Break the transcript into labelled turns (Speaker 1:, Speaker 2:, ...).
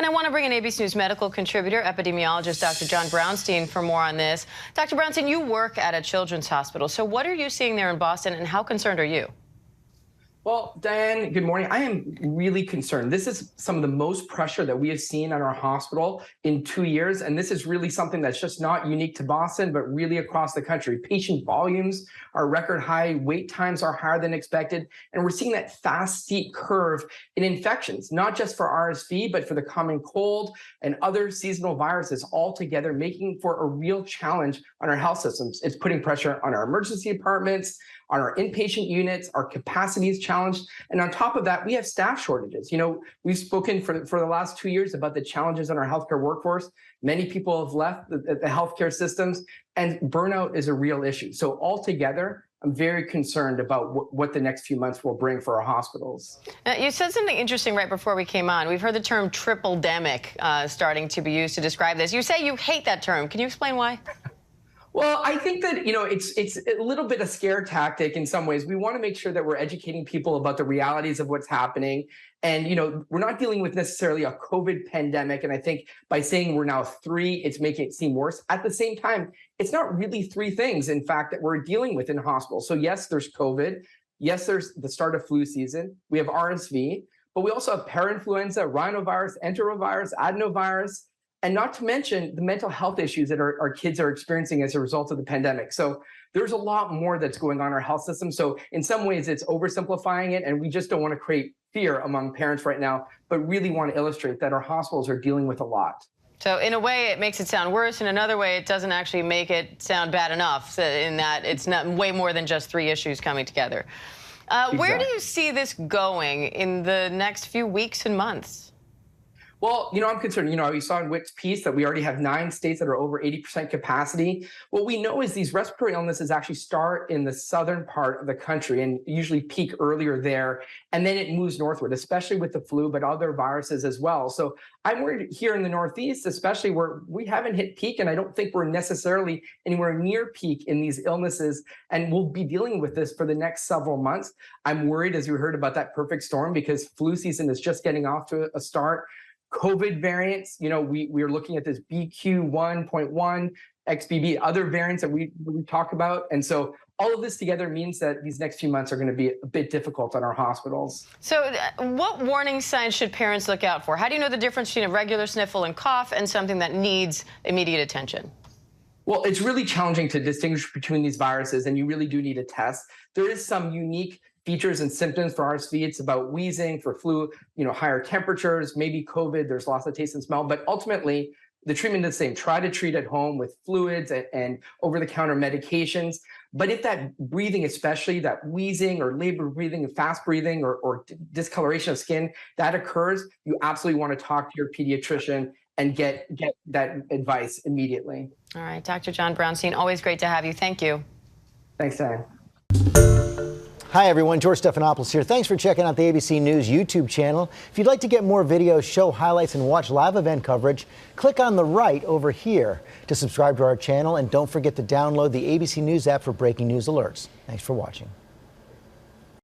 Speaker 1: And I want to bring in ABC News medical contributor, epidemiologist Dr. John Brownstein for more on this. Dr. Brownstein, you work at a children's hospital. So what are you seeing there in Boston, and how concerned are you?
Speaker 2: Well, Diane, good morning. I am really concerned. This is some of the most pressure that we have seen at our hospital in 2 years. And this is really something that's just not unique to Boston, but really across the country. Patient volumes are record high, wait times are higher than expected. And we're seeing that fast, steep curve in infections, not just for RSV, but for the common cold and other seasonal viruses altogether, making for a real challenge on our health systems. It's putting pressure on our emergency departments, on our inpatient units, our capacity is challenged. And on top of that, we have staff shortages. You know, we've spoken for the last 2 years about the challenges on our healthcare workforce. Many people have left the healthcare systems, and burnout is a real issue. So altogether, I'm very concerned about what the next few months will bring for our hospitals.
Speaker 1: Now, you said something interesting right before we came on. We've heard the term tripledemic starting to be used to describe this. You say you hate that term. Can you explain why?
Speaker 2: Well, I think that, you know, it's a little bit a scare tactic in some ways. We want to make sure that we're educating people about the realities of what's happening. And, you know, we're not dealing with necessarily a COVID pandemic. And I think by saying we're now 3, it's making it seem worse. At the same time, it's not really 3 things, in fact, that we're dealing with in hospitals. So yes, there's COVID. Yes, there's the start of flu season. We have RSV, but we also have parainfluenza, rhinovirus, enterovirus, adenovirus, and not to mention the mental health issues that our kids are experiencing as a result of the pandemic. So there's a lot more that's going on in our health system. So in some ways, it's oversimplifying it, and we just don't want to create fear among parents right now, but really want to illustrate that our hospitals are dealing with a lot.
Speaker 1: So in a way, it makes it sound worse. In another way, it doesn't actually make it sound bad enough, in that it's not way more than just 3 issues coming together. Exactly. Where do you see this going in the next few weeks and months?
Speaker 2: Well, you know, I'm concerned. You know, we saw in Witt's piece that we already have 9 states that are over 80% capacity. What we know is these respiratory illnesses actually start in the southern part of the country and usually peak earlier there, and then it moves northward, especially with the flu, but other viruses as well. So I'm worried here in the Northeast, especially where we haven't hit peak, and I don't think we're necessarily anywhere near peak in these illnesses, and we'll be dealing with this for the next several months. I'm worried, as you heard, about that perfect storm because flu season is just getting off to a start. COVID variants, you know, we're looking at this BQ1.1, XBB, other variants that we talk about. And so all of this together means that these next few months are going to be a bit difficult on our hospitals.
Speaker 1: So what warning signs should parents look out for? How do you know the difference between a regular sniffle and cough and something that needs immediate attention?
Speaker 2: Well, it's really challenging to distinguish between these viruses, and you really do need a test. There is some unique features and symptoms for RSV. It's about wheezing. For flu, you know, higher temperatures, maybe COVID, there's loss of taste and smell, but ultimately the treatment is the same. Try to treat at home with fluids and over-the-counter medications. But if that breathing, especially that wheezing or labored breathing and fast breathing or discoloration of skin, that occurs, you absolutely want to talk to your pediatrician and get that advice immediately.
Speaker 1: All right, Dr. John Brownstein, always great to have you. Thank you.
Speaker 2: Thanks, Diane.
Speaker 3: Hi, everyone. George Stephanopoulos here. Thanks for checking out the ABC News YouTube channel. If you'd like to get more videos, show highlights, and watch live event coverage, click on the right over here to subscribe to our channel. And don't forget to download the ABC News app for breaking news alerts. Thanks for watching.